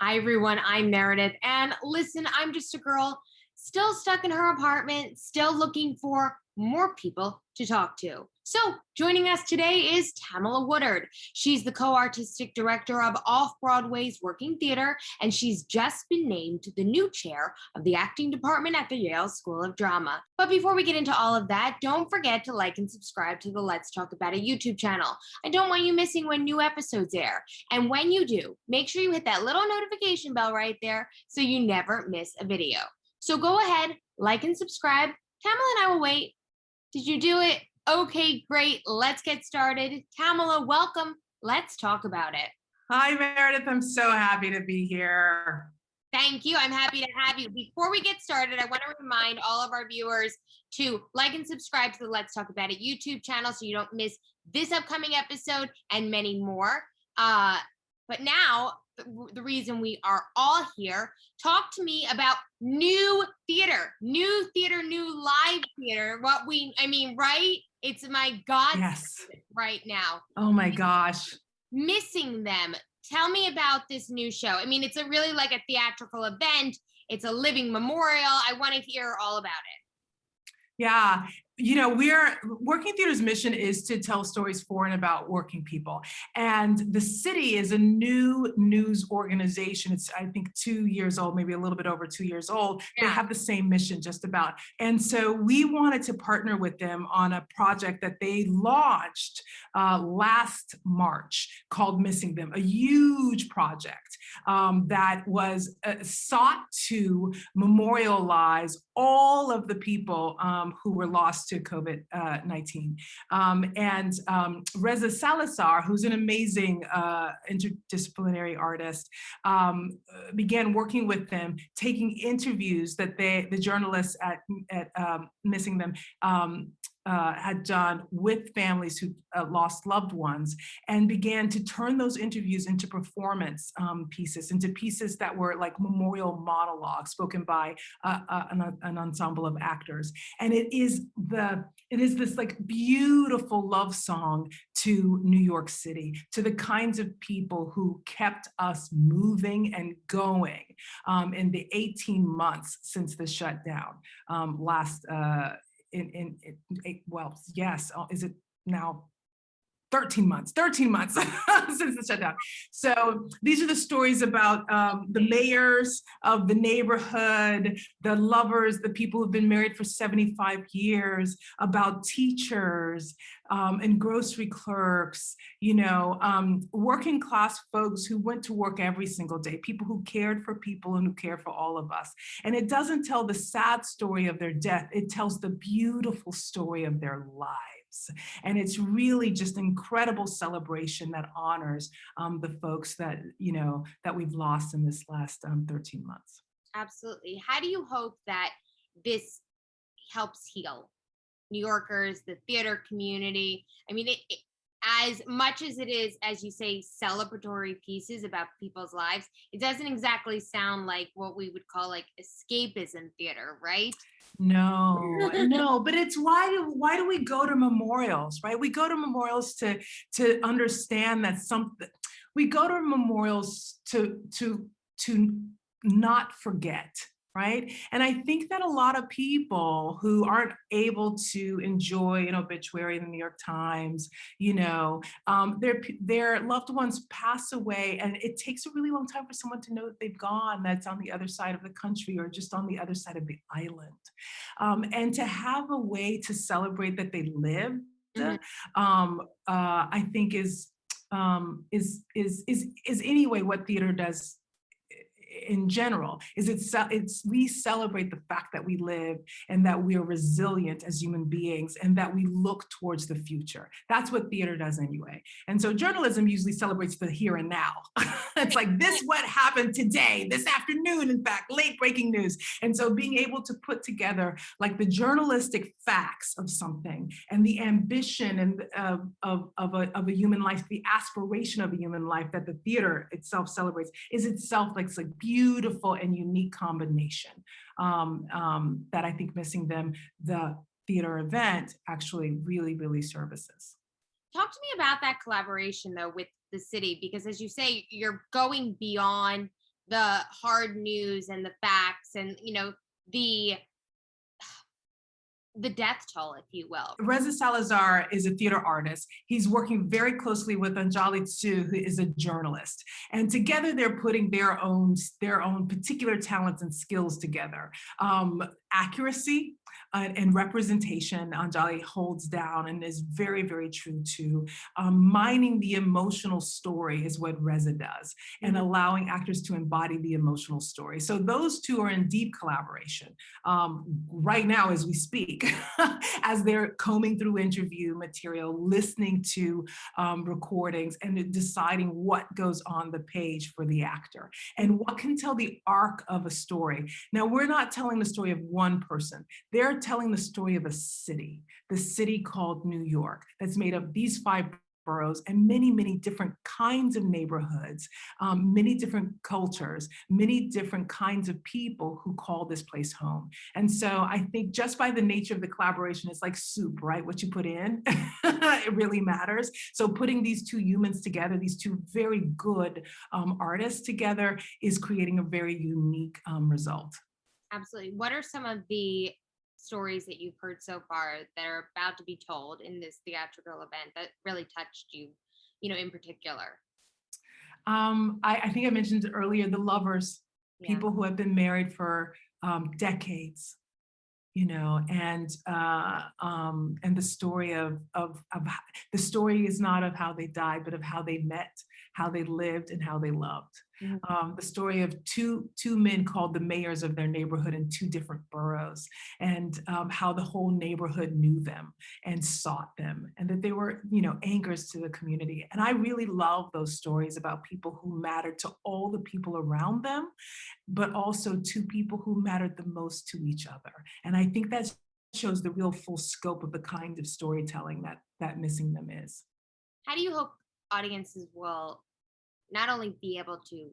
Hi, everyone. I'm Meredith. And listen, I'm just a girl still stuck in her apartment, still looking for more people to talk to. So, joining us today is Tamilla Woodard. She's the co artistic director of Off Broadway's Working Theater, and she's just been named the new chair of the acting department at the Yale School of Drama. But before we get into all of that, don't forget to like and subscribe to the Let's Talk About It YouTube channel. I don't want you missing when new episodes air. And when you do, make sure you hit that little notification bell right there so you never miss a video. So go ahead, like and subscribe. Tamilla and I will wait. Did you do it? Okay, great. Let's get started. Tamilla, welcome. Let's talk about it. Hi, Meredith. I'm so happy to be here. Thank you. I'm happy to have you. Before we get started, I want to remind all of our viewers to like and subscribe to the Let's Talk About It YouTube channel so you don't miss this upcoming episode and many more. But now, the reason we are all here, talk to me about new theater, new live theater. Right? It's my God, Yes. right now. Oh my gosh. Missing them. Tell me about this new show. I mean, it's a really like a theatrical event. It's a living memorial. I want to hear all about it. Yeah. Working Theater's mission is to tell stories for and about working people. And the city is a new news organization. It's, I think, 2 years old, maybe a little bit over 2 years old. Yeah. They have the same mission just about. And so we wanted to partner with them on a project that they launched last March called Missing Them, a huge project that was sought to memorialize all of the people who were lost to COVID-19. Reza Salazar, who's an amazing interdisciplinary artist, began working with them, taking interviews that the journalists at Missing Them had done with families who lost loved ones, and began to turn those interviews into performance pieces, into pieces that were like memorial monologues spoken by an ensemble of actors. And it is this like beautiful love song to New York City, to the kinds of people who kept us moving and going in the 18 months since the shutdown is it now 13 months since the shutdown. So these are the stories about the mayors of the neighborhood, the lovers, the people who've been married for 75 years, about teachers and grocery clerks, working class folks who went to work every single day, people who cared for people and who care for all of us. And it doesn't tell the sad story of their death, it tells the beautiful story of their lives. And it's really just an incredible celebration that honors the folks that we've lost in this last 13 months. Absolutely. How do you hope that this helps heal New Yorkers, the theater community? I mean, it as much as it is, as you say, celebratory pieces about people's lives, it doesn't exactly sound like what we would call like escapism theater, right? No, but it's why do we go to memorials, right? We go to memorials to understand that we go to memorials to not forget, right? And I think that a lot of people who aren't able to enjoy an obituary in the New York Times, their loved ones pass away, and it takes a really long time for someone to know that they've gone, that's on the other side of the country or just on the other side of the island. And to have a way to celebrate that they lived, I think is anyway what theater does in general. We celebrate the fact that we live and that we are resilient as human beings and that we look towards the future. That's what theater does anyway. And so journalism usually celebrates the here and now. It's like this, what happened today, this afternoon, in fact, late breaking news. And so being able to put together like the journalistic facts of something and the ambition and of a human life, the aspiration of a human life that the theater itself celebrates is itself like beautiful and unique combination that I think Missing Them, the theater event, actually really, really services. Talk to me about that collaboration though with the city, because as you say, you're going beyond the hard news and the facts and, the death toll, if you will. Reza Salazar is a theater artist. He's working very closely with Anjali Tsu, who is a journalist. And together they're putting their own particular talents and skills together. Accuracy and representation, Anjali holds down and is very, very true to. Mining the emotional story is what Reza does, and allowing actors to embody the emotional story. So those two are in deep collaboration right now as we speak, as they're combing through interview material, listening to recordings, and deciding what goes on the page for the actor and what can tell the arc of a story. Now, we're not telling the story of one person. They're telling the story of a city, the city called New York, that's made of these 5 boroughs and many, many different kinds of neighborhoods, many different cultures, many different kinds of people who call this place home. And so I think just by the nature of the collaboration, it's like soup, right? What you put in, it really matters. So putting these 2 humans together, these 2 very good artists together, is creating a very unique result. Absolutely. What are some of the stories that you've heard so far that are about to be told in this theatrical event that really touched you, in particular? I think I mentioned earlier, the lovers, people who have been married for decades, and the story of the story is not of how they died, but of how they met, how they lived, and how they loved. The story of two men called the mayors of their neighborhood in 2 different boroughs, and how the whole neighborhood knew them and sought them, and that they were, anchors to the community. And I really love those stories about people who mattered to all the people around them, but also to people who mattered the most to each other. And I think that shows the real full scope of the kind of storytelling that Missing Them is. How do you hope audiences will not only be able to,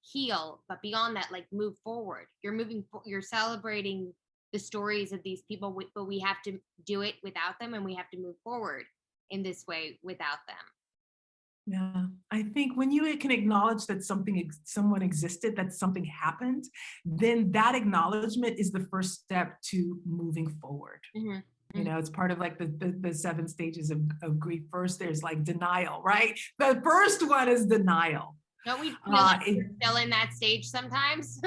heal, but beyond that, like move forward? You're celebrating the stories of these people, but we have to do it without them, and we have to move forward in this way without them. Yeah, I think when you can acknowledge that someone existed, that something happened, then that acknowledgement is the first step to moving forward. It's part of like the 7 stages of grief. First, there's like denial, right? The first one is denial. Don't we feel like we're still in that stage sometimes?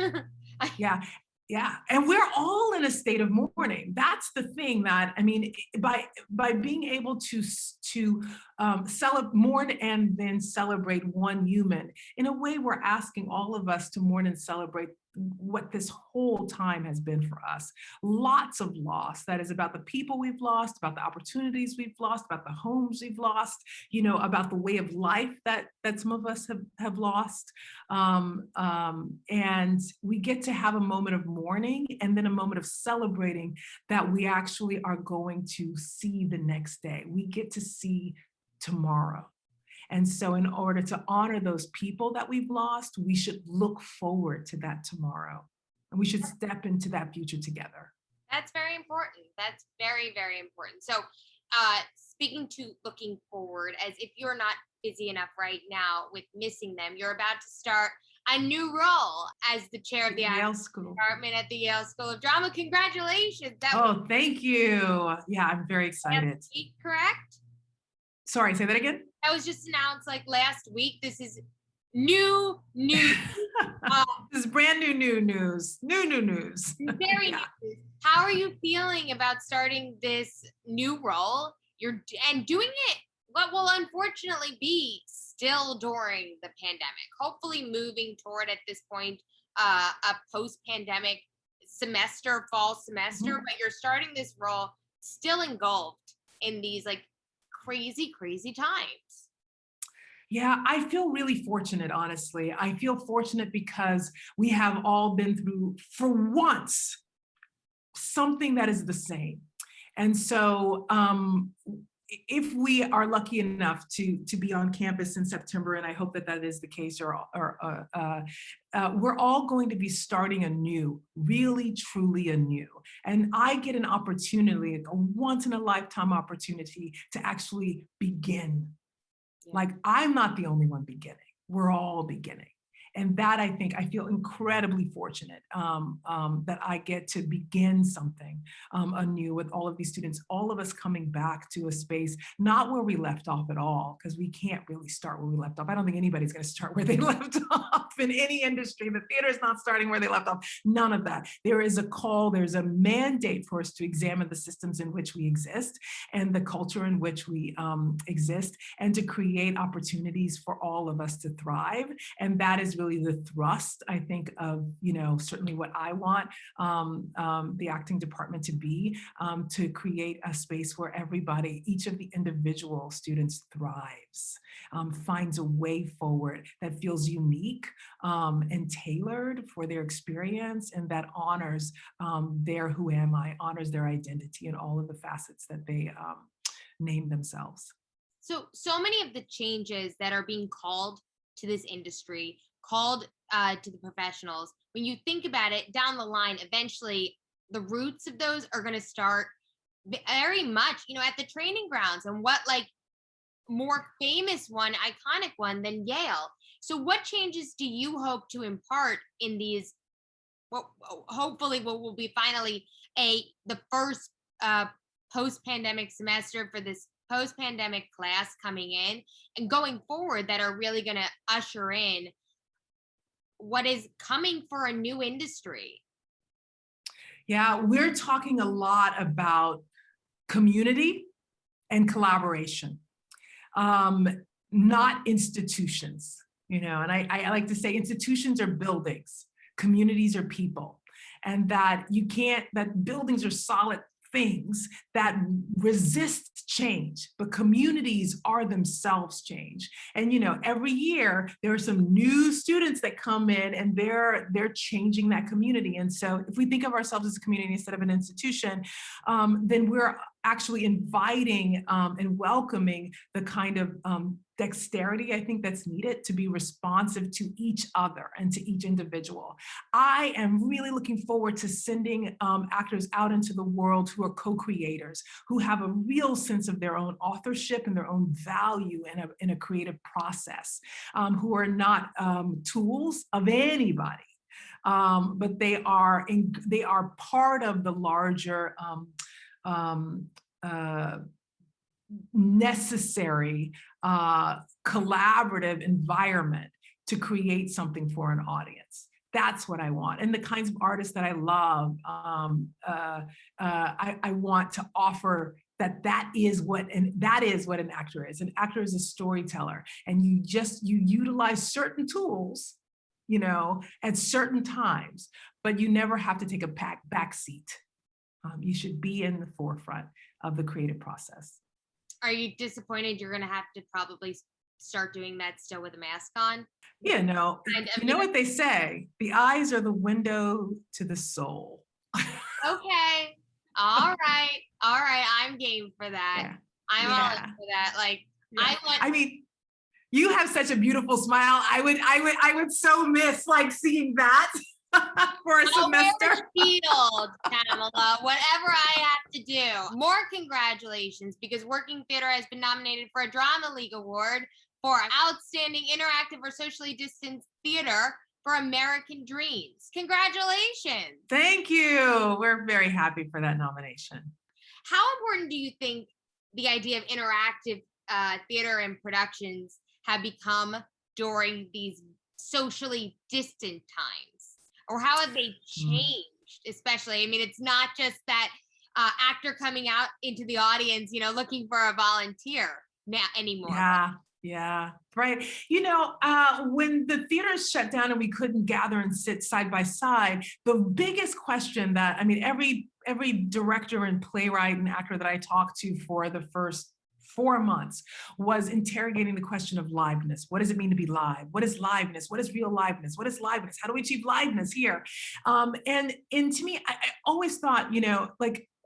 Yeah. Yeah, and we're all in a state of mourning. That's the thing that, I mean, by being able to mourn and then celebrate one human, in a way, we're asking all of us to mourn and celebrate what this whole time has been for us. Lots of loss. That is about the people we've lost, about the opportunities we've lost, about the homes we've lost, about the way of life that some of us have lost. And we get to have a moment of mourning and then a moment of celebrating that we actually are going to see the next day. We get to see tomorrow. And so in order to honor those people that we've lost, we should look forward to that tomorrow. And we should step into that future together. That's very important. That's very, very important. So speaking to looking forward, as if you're not busy enough right now with Missing Them, you're about to start a new role as the chair of the Yale School department at the Yale School of Drama. Congratulations. Thank you. Yeah, I'm very excited. Last week, correct? Sorry, say that again? That was just announced like last week. This is new news. This is brand new news. New news. Very new news. How are you feeling about starting this new role? And doing it what will unfortunately be still during the pandemic. Hopefully moving toward at this point a post-pandemic fall semester, but you're starting this role still engulfed in these like crazy times. Yeah, I feel really fortunate, honestly. I feel fortunate because we have all been through, for once, something that is the same. And so if we are lucky enough to be on campus in September, and I hope that is the case, we're all going to be starting anew, really, truly anew. And I get an opportunity, a once-in-a-lifetime opportunity to actually begin. Yeah. Like, I'm not the only one beginning. We're all beginning. And that, I think, I feel incredibly fortunate that I get to begin something anew with all of these students, all of us coming back to a space, not where we left off at all, because we can't really start where we left off. I don't think anybody's going to start where they left off in any industry. The theater is not starting where they left off. None of that. There is a call, there's a mandate for us to examine the systems in which we exist and the culture in which we exist, and to create opportunities for all of us to thrive. And that is really the thrust, I think, of, certainly what I want the acting department to be, to create a space where everybody, each of the individual students thrives, finds a way forward that feels unique and tailored for their experience, and that honors their who am I, honors their identity and all of the facets that they name themselves. So many of the changes that are being called to this industry, called to the professionals, when you think about it down the line, eventually the roots of those are going to start very much, at the training grounds. And what more famous one, iconic one than Yale. So what changes do you hope to impart in these, well, hopefully what will be finally the first post-pandemic semester for this post-pandemic class coming in and going forward, that are really going to usher in what is coming for a new industry? Yeah, we're talking a lot about community and collaboration, not institutions, and I like to say institutions are buildings, communities are people, and that that buildings are solid things that resist change, but communities are themselves change. And every year there are some new students that come in, and they're changing that community. And so if we think of ourselves as a community instead of an institution, then we're actually inviting and welcoming the kind of dexterity, I think, that's needed to be responsive to each other and to each individual. I am really looking forward to sending actors out into the world who are co-creators, who have a real sense of their own authorship and their own value in a creative process, who are not tools of anybody, but they are part of the larger necessary collaborative environment to create something for an audience. That's what I want. And the kinds of artists that I love, I want to offer that is what an actor is. An actor is a storyteller, and you utilize certain tools, at certain times, but you never have to take a back seat. You should be in the forefront of the creative process. Are you disappointed you're going to have to probably start doing that still with a mask on? Yeah, no. You know what they say? The eyes are the window to the soul. Okay. All right. I'm game for that. Yeah. I'm all in for that. I mean, you have such a beautiful smile. I would so miss seeing that. For a semester. Wear a shield, Tamilla, whatever I have to do. More congratulations, because Working Theater has been nominated for a Drama League Award for Outstanding Interactive or Socially Distanced Theater for American Dreams. Congratulations. Thank you. We're very happy for that nomination. How important do you think the idea of interactive theater and productions have become during these socially distant times? Or how have they changed, especially? I mean, it's not just that actor coming out into the audience, looking for a volunteer now anymore. Yeah, right. When the theaters shut down and we couldn't gather and sit side by side, the biggest question that, every director and playwright and actor that I talked to for the first 4 months was interrogating the question of liveness. What does it mean to be live? What is liveness? What is real liveness? What is liveness? How do we achieve liveness here? And to me, I always thought,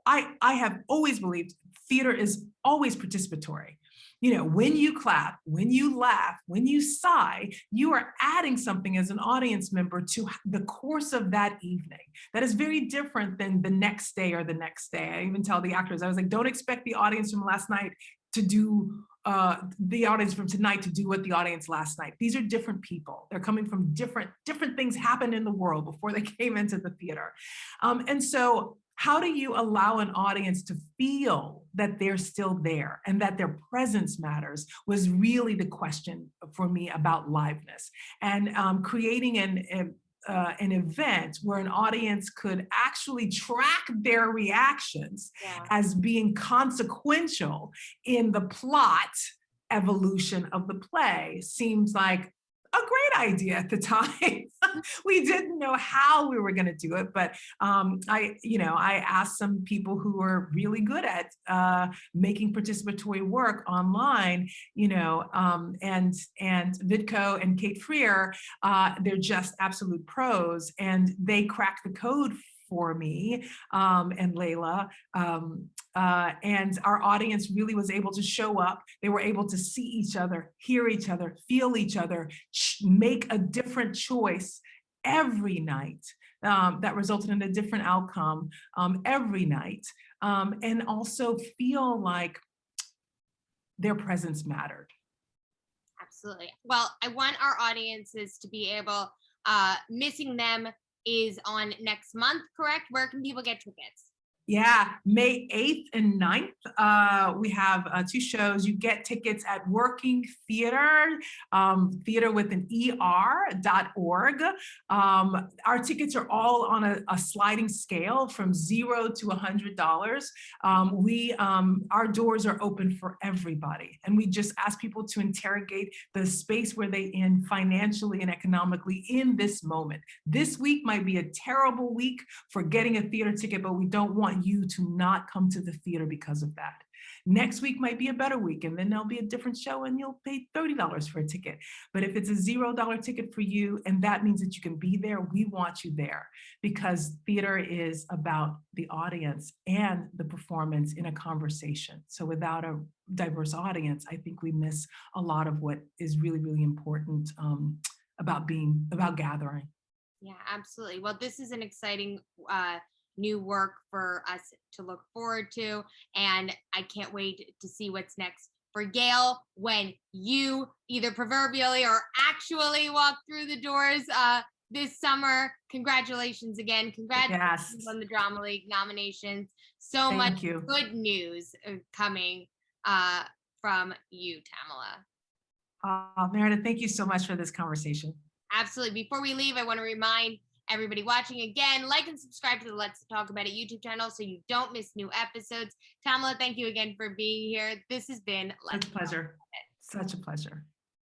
I have always believed theater is always participatory. When you clap, when you laugh, when you sigh, you are adding something as an audience member to the course of that evening. That is very different than the next day or the next day. I even tell the actors, I was like, don't expect the audience from last night to do the audience from tonight to do what the audience last night. These are different people. They're coming from different things happened in the world before they came into the theater. And so how do you allow an audience to feel that they're still there and that their presence matters was really the question for me about liveness. And creating an event where an audience could actually track their reactions as being consequential in the plot evolution of the play seems like a great idea at the time. We didn't know how we were going to do it, but I asked some people who were really good at making participatory work online, and Vidko and Kate Freer, they're just absolute pros, and they cracked the code for me and Layla. And our audience really was able to show up. They were able to see each other, hear each other, feel each other, make a different choice every night that resulted in a different outcome every night. And also feel like their presence mattered. Absolutely. Well, I want our audiences to be able, Missing Them is on next month, correct? Where can people get tickets? Yeah, May 8th and 9th, we have 2 shows. You get tickets at Working Theater, theater with an ER.org. Our tickets are all on a sliding scale from $0 to $100. Our doors are open for everybody. And we just ask people to interrogate the space where they're in financially and economically in this moment. This week might be a terrible week for getting a theater ticket, but we don't want you to not come to the theater because of that. Next week might be a better week, and then there'll be a different show and you'll pay $30 for a ticket. But if it's a $0 ticket for you, and that means that you can be there, we want you there, because theater is about the audience and the performance in a conversation. So without a diverse audience, I think we miss a lot of what is really, really important about gathering. Yeah, absolutely. Well, this is an exciting new work for us to look forward to, and I can't wait to see what's next for Yale when you either proverbially or actually walk through the doors this summer. Congratulations again. Congratulations on the Drama League nominations. So much good news coming from you, Tamilla. Meredith, thank you so much for this conversation. Absolutely. Before we leave, I want to remind everybody watching again, like and subscribe to the Let's Talk About It YouTube channel so you don't miss new episodes. Tamilla, thank you again for being here. This has been Such a pleasure. Such a pleasure.